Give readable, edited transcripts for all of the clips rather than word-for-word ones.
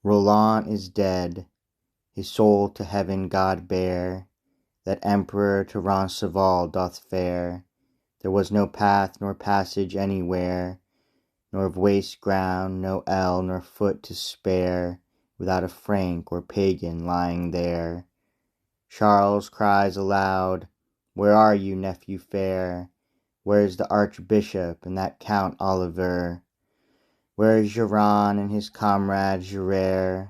Roland is dead, his soul to heaven God bear. That emperor to Roncesvalles doth fare. There was no path nor passage anywhere, nor of waste ground no ell nor foot to spare, without a Frank or pagan lying there. Charles cries aloud, "Where are you, nephew fair? Where is the Archbishop and that Count Oliver? Where is Geron and his comrade Gerard,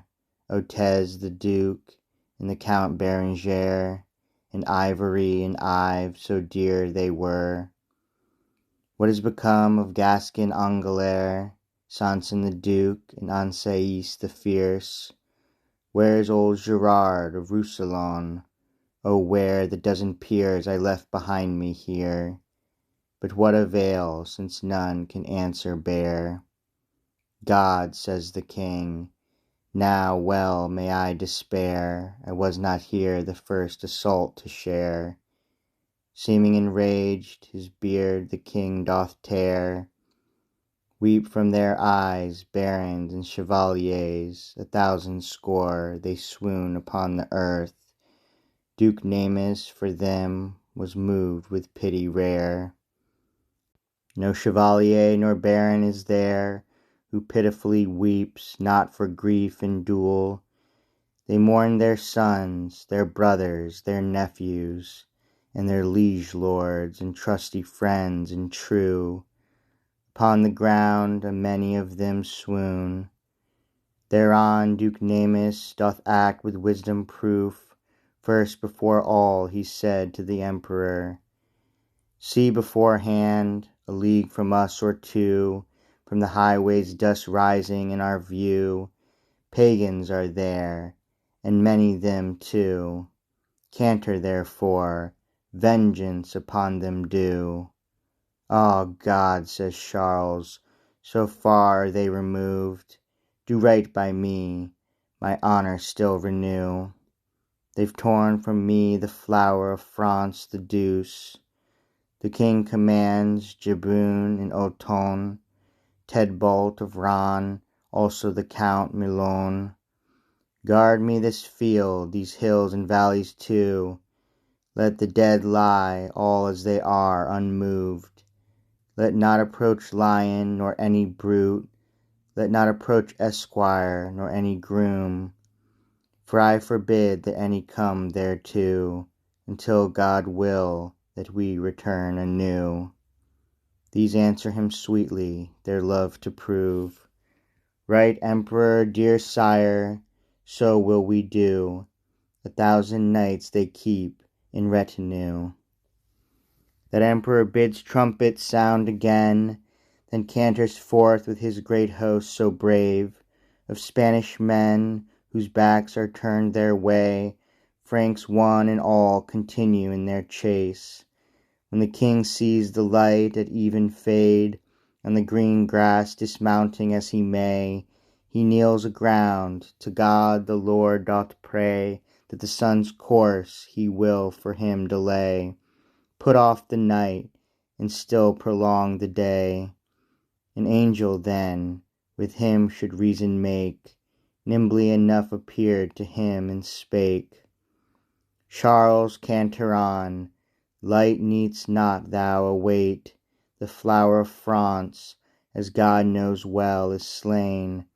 Otez the Duke, and the Count Berenger, and Ivory and Ive, so dear they were? What is become of Gascon Angler, Sanson the Duke, and Ansais the fierce? Where is old Gerard of Roussillon? Oh, where the dozen peers I left behind me here? But what avail, since none can answer bear? God, says the king, now well may I despair I was not here the first assault to share. Seeming enraged, his beard the king doth tear. Weep from their eyes barons and chevaliers, 1,000 score, they swoon upon the earth. Duke Naymes for them was moved with pity rare. No chevalier nor baron is there who pitifully weeps not for grief and dule. They mourn their sons, their brothers, their nephews, and their liege lords and trusty friends and true. Upon the ground a many of them swoon. Thereon Duke Naymes doth act with wisdom proof. First before all he said to the emperor, "See beforehand, a league from us or two, from the highways dust rising in our view, pagans are there, and many them too. Canter therefore, vengeance upon them do." "Ah, God," says Charles, "so far are they removed. Do right by me, my honour still renew. They've torn from me the flower of France, the deuce. The king commands Jabun and Oton, Tedbalt of Ran, also the Count Milon. Guard me this field, these hills and valleys too. Let the dead lie, all as they are, unmoved. Let not approach lion, nor any brute. Let not approach esquire, nor any groom. For I forbid that any come thereto, until God will that we return anew." These answer him sweetly, their love to prove. "Right, Emperor, dear sire, so will we do. 1,000 knights they keep in retinue." That emperor bids trumpets sound again, then canters forth with his great host so brave, of Spanish men, whose backs are turned their way. Franks one and all continue in their chase. When the king sees the light at even fade, on the green grass dismounting as he may, he kneels aground, to God the Lord doth pray, that the sun's course he will for him delay, put off the night, and still prolong the day. An angel then with him should reason make, nimbly enough appeared to him and spake, "Charles, canter on, light needst not thou await. The flower of France, as God knows well, is slain.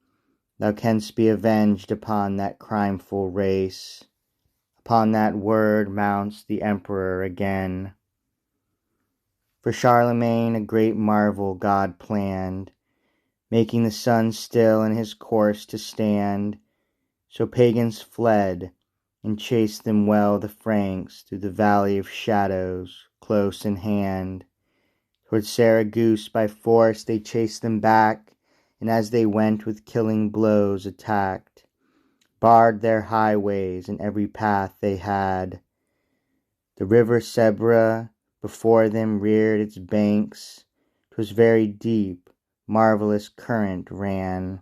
Thou canst be avenged upon that crimeful race." Upon that word mounts the emperor again. For Charlemagne a great marvel God planned, making the sun still in his course to stand. So pagans fled, and chased them well the Franks through the valley of shadows, close in hand. Toward Saragosse by force they chased them back, and as they went with killing blows attacked, barred their highways and every path they had. The river Sebre before them reared its banks. 'Twas very deep, marvellous current ran.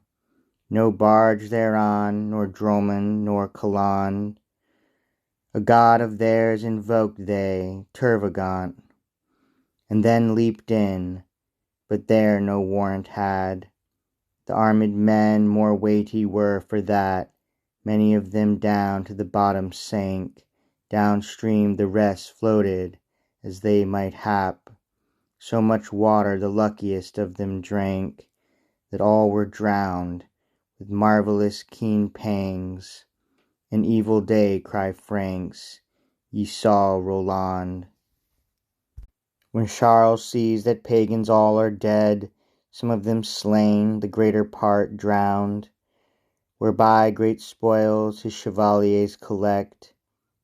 No barge thereon, nor droman, nor caland. A god of theirs invoked they, Tervagant, and then leaped in, but there no warrant had. The armed men more weighty were for that. Many of them down to the bottom sank. Downstream the rest floated as they might hap. So much water the luckiest of them drank, that all were drowned with marvellous keen pangs. An evil day, cry Franks, ye saw Roland. When Charles sees that pagans all are dead, some of them slain, the greater part drowned, whereby great spoils his chevaliers collect,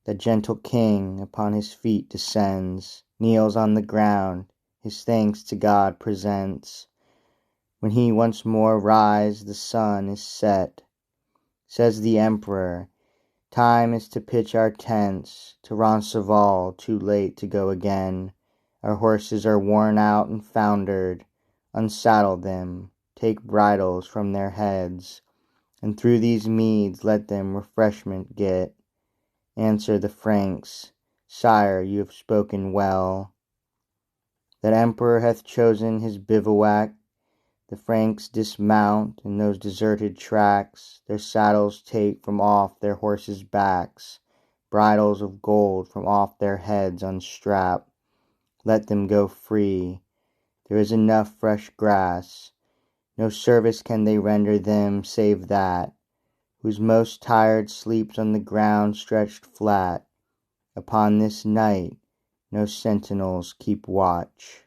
the gentle king upon his feet descends, kneels on the ground, his thanks to God presents. When he once more rise, the sun is set. Says the emperor, time is to pitch our tents, to Roncesvalles, too late to go again. Our horses are worn out and foundered. Unsaddle them, take bridles from their heads, and through these meads let them refreshment get. Answer the Franks, sire, you have spoken well. That emperor hath chosen his bivouac. The Franks dismount in those deserted tracks, their saddles take from off their horses' backs, bridles of gold from off their heads unstrap. Let them go free. There is enough fresh grass. No service can they render them save that, whose most tired sleeps on the ground stretched flat. Upon this night no sentinels keep watch.